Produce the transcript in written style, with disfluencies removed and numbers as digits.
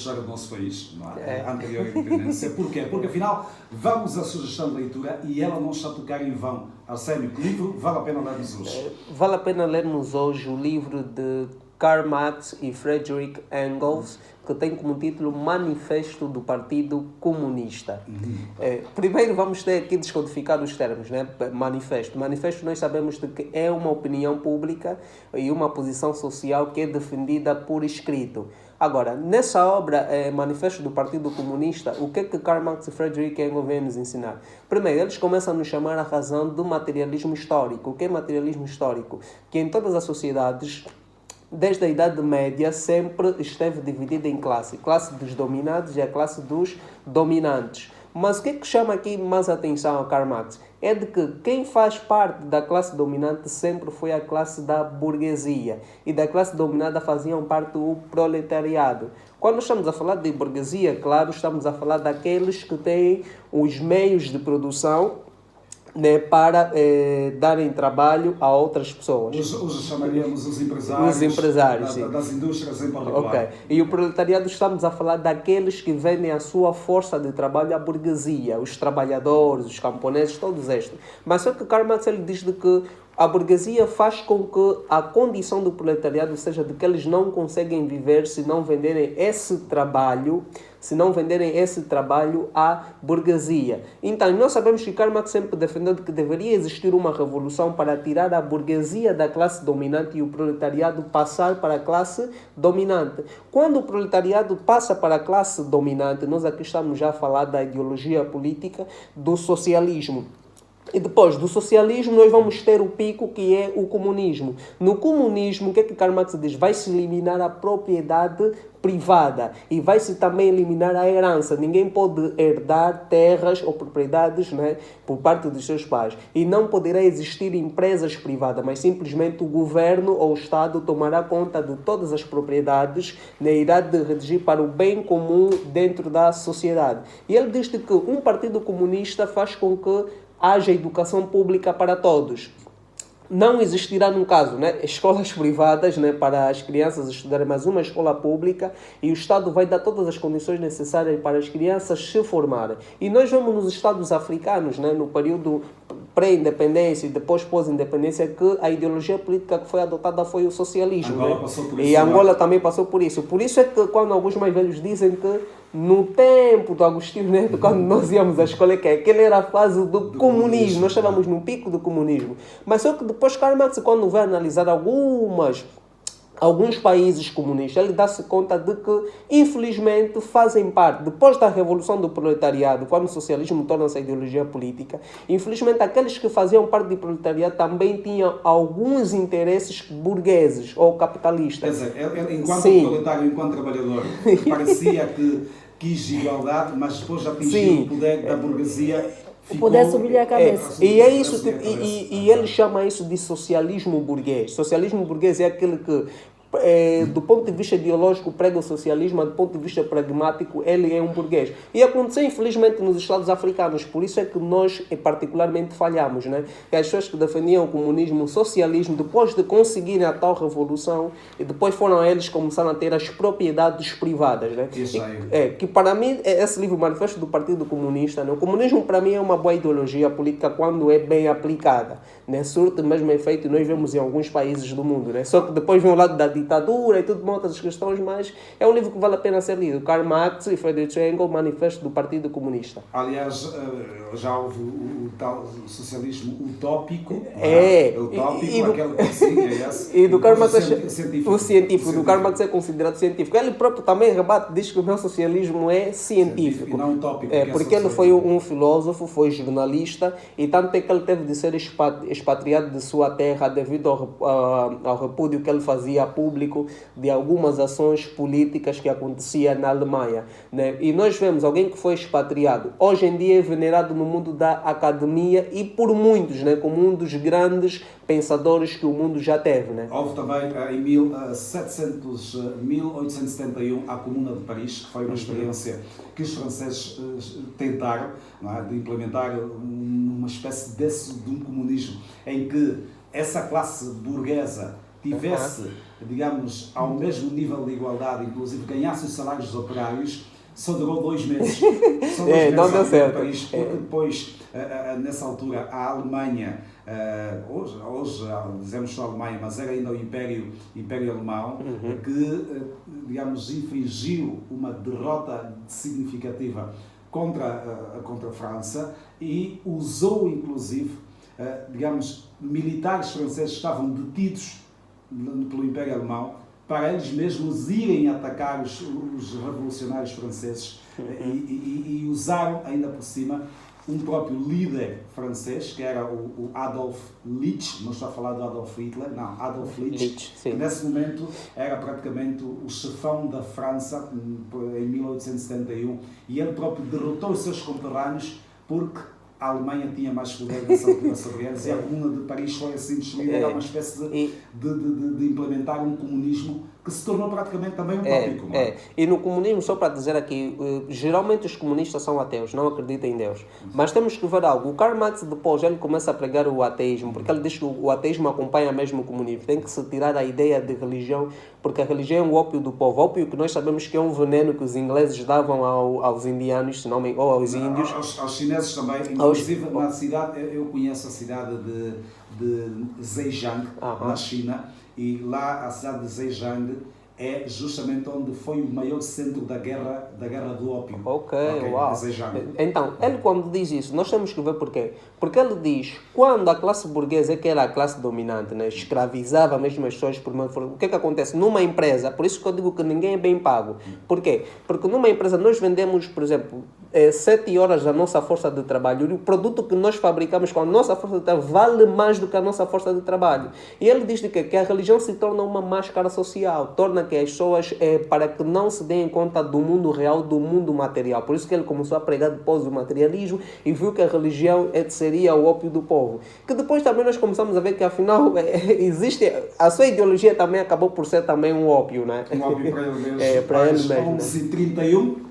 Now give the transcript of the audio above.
história do nosso país, não é? A anterior independência. Porquê? Porque afinal, vamos à sugestão de leitura e ela não está a tocar em vão. Arsénio, que livro vale a pena lermos hoje? Vale a pena lermos hoje o livro de Karl Marx e Friedrich Engels, que tem como título Manifesto do Partido Comunista. Primeiro vamos ter aqui descodificar os termos, né? Manifesto. Manifesto nós sabemos de que é uma opinião pública e uma posição social que é defendida por escrito. Agora, nessa obra, Manifesto do Partido Comunista, o que é que Karl Marx e Friedrich Engels vêm nos ensinar? Primeiro, eles começam a nos chamar a razão do materialismo histórico. O que é materialismo histórico? Que em todas as sociedades, desde a Idade Média, sempre esteve dividida em classe. Classe dos dominados e a classe dos dominantes. Mas o que é que chama aqui mais atenção a Karl Marx? É de que quem faz parte da classe dominante sempre foi a classe da burguesia. E da classe dominada faziam parte o proletariado. Quando estamos a falar de burguesia, claro, estamos a falar daqueles que têm os meios de produção, né, para darem trabalho a outras pessoas. Hoje chamaríamos os empresários, das indústrias em particular. Okay. E o proletariado, estamos a falar daqueles que vendem a sua força de trabalho à burguesia, os trabalhadores, os camponeses, todos estes. Mas só que Karl Marx ele diz de que a burguesia faz com que a condição do proletariado seja de que eles não conseguem viver se não venderem esse trabalho, à burguesia. Então, nós sabemos que Karl Marx sempre defendeu de que deveria existir uma revolução para tirar a burguesia da classe dominante e o proletariado passar para a classe dominante. Quando o proletariado passa para a classe dominante, nós aqui estamos já a falar da ideologia política do socialismo. E depois do socialismo nós vamos ter o pico que é o comunismo. No comunismo, o que é que Karl Marx diz? Vai-se eliminar a propriedade privada e vai-se também eliminar a herança. Ninguém pode herdar terras ou propriedades, né, por parte dos seus pais. E não poderá existir empresas privadas, mas simplesmente o governo ou o Estado tomará conta de todas as propriedades, né, irá redigir para o bem comum dentro da sociedade. E ele diz que um partido comunista faz com que haja educação pública para todos. Não existirá, no caso, né, escolas privadas, né, para as crianças estudarem, mas uma escola pública, e o Estado vai dar todas as condições necessárias para as crianças se formarem. E nós vemos nos Estados africanos, né, no período pré-independência e depois pós-independência, que a ideologia política que foi adotada foi o socialismo. Angola passou por isso, e Angola também passou por isso. Por isso é que quando alguns mais velhos dizem que no tempo do Agostinho Neto, quando nós íamos à escola, que aquele era a fase do comunismo, nós estávamos no pico do comunismo. Mas só que depois Karl Marx, quando vai analisar alguns países comunistas, ele dá-se conta de que, infelizmente, fazem parte, depois da revolução do proletariado, quando o socialismo torna-se a ideologia política, infelizmente, aqueles que faziam parte do proletariado também tinham alguns interesses burgueses ou capitalistas. Quer dizer, ele, enquanto proletário, enquanto trabalhador, parecia que quis igualdade, mas depois atingiu o poder da burguesia. O poder subir a cabeça. E é isso, e ele chama isso de socialismo burguês. Socialismo burguês é aquele que, do ponto de vista ideológico, prega o socialismo, mas do ponto de vista pragmático, ele é um burguês. E aconteceu, infelizmente, nos Estados africanos. Por isso é que nós, particularmente, falhamos, né? Que as pessoas que defendiam o comunismo, o socialismo, depois de conseguirem a tal revolução, e depois foram eles que começaram a ter as propriedades privadas, né? Que para mim, esse livro, Manifesto do Partido Comunista, né? O comunismo, para mim, é uma boa ideologia política quando é bem aplicada, né? Surte mesmo efeito, nós vemos em alguns países do mundo, né? Só que depois vem o lado da ditadura e tudo, outras questões, mas é um livro que vale a pena ser lido. Karl Marx e Friedrich Engels, Manifesto do Partido Comunista. Aliás, já houve o tal socialismo utópico. Utópico, aquele que sim, é esse. E do Karl Marx o científico. Do Karl Marx é considerado científico. Ele próprio também rebate, diz que o meu socialismo é científico. E não utópico. Porque ele foi um filósofo, foi jornalista, e tanto é que ele teve de ser expatriado de sua terra devido ao repúdio que ele fazia público de algumas ações políticas que aconteciam na Alemanha, né? E nós vemos alguém que foi expatriado. Hoje em dia é venerado no mundo da academia e por muitos, né? Como um dos grandes pensadores que o mundo já teve, né? Houve também em 1871 a Comuna de Paris, que foi uma experiência que os franceses tentaram, não é, de implementar uma espécie de um comunismo em que essa classe burguesa tivesse, digamos, ao mesmo nível de igualdade, inclusive ganhasse os salários dos operários, só durou 2 meses. Só 2 meses não deu certo. País, porque depois, nessa altura, a Alemanha, hoje dizemos só a Alemanha, mas era ainda o Império Alemão, que, digamos, infligiu uma derrota significativa contra a França e usou, inclusive, digamos, militares franceses que estavam detidos pelo Império Alemão para eles mesmos irem atacar os revolucionários franceses e usaram, ainda por cima, um próprio líder francês, que era o Adolf Hitler, não estou a falar do Adolf Hitler, não, Adolf Hitler, que nesse momento era praticamente o chefão da França em 1871, e ele próprio derrotou os seus conterrâneos porque a Alemanha tinha mais poder nessa altura sobre eles, e a Comuna de Paris foi assim destruída, era uma espécie de implementar um comunismo que se tornou praticamente também um tópico. E no comunismo, só para dizer aqui, geralmente os comunistas são ateus, não acreditam em Deus. Mas temos que ver algo. O Karl Marx depois ele começa a pregar o ateísmo, porque ele diz que o ateísmo acompanha mesmo o comunismo. Tem que se tirar a ideia de religião, porque a religião é o ópio do povo. Ópio que nós sabemos que é um veneno que os ingleses davam aos indianos, se não me, ou aos índios. Aos chineses também. Inclusive, na cidade, eu conheço a cidade de Zhejiang, na China, e lá a cidade de Zhejiang é justamente onde foi o maior centro da guerra do ópio. Ok, uau. Então, ele quando diz isso, nós temos que ver porquê. Porque ele diz, quando a classe burguesa, que era a classe dominante, né, escravizava mesmo as pessoas por meio de... O que acontece? Numa empresa, por isso que eu digo que ninguém é bem pago. Por quê? Porque numa empresa nós vendemos, por exemplo, 7 horas da nossa força de trabalho, e o produto que nós fabricamos com a nossa força de trabalho vale mais do que a nossa força de trabalho. E ele diz que a religião se torna uma máscara social, torna que as pessoas, para que não se deem conta do mundo real, do mundo material. Por isso que ele começou a pregar depois o materialismo e viu que a religião seria o ópio do povo. Que depois também nós começamos a ver que afinal existe, a sua ideologia também acabou por ser também um ópio, né? Um ópio para ele mesmo. Para ele mesmo. 11h31.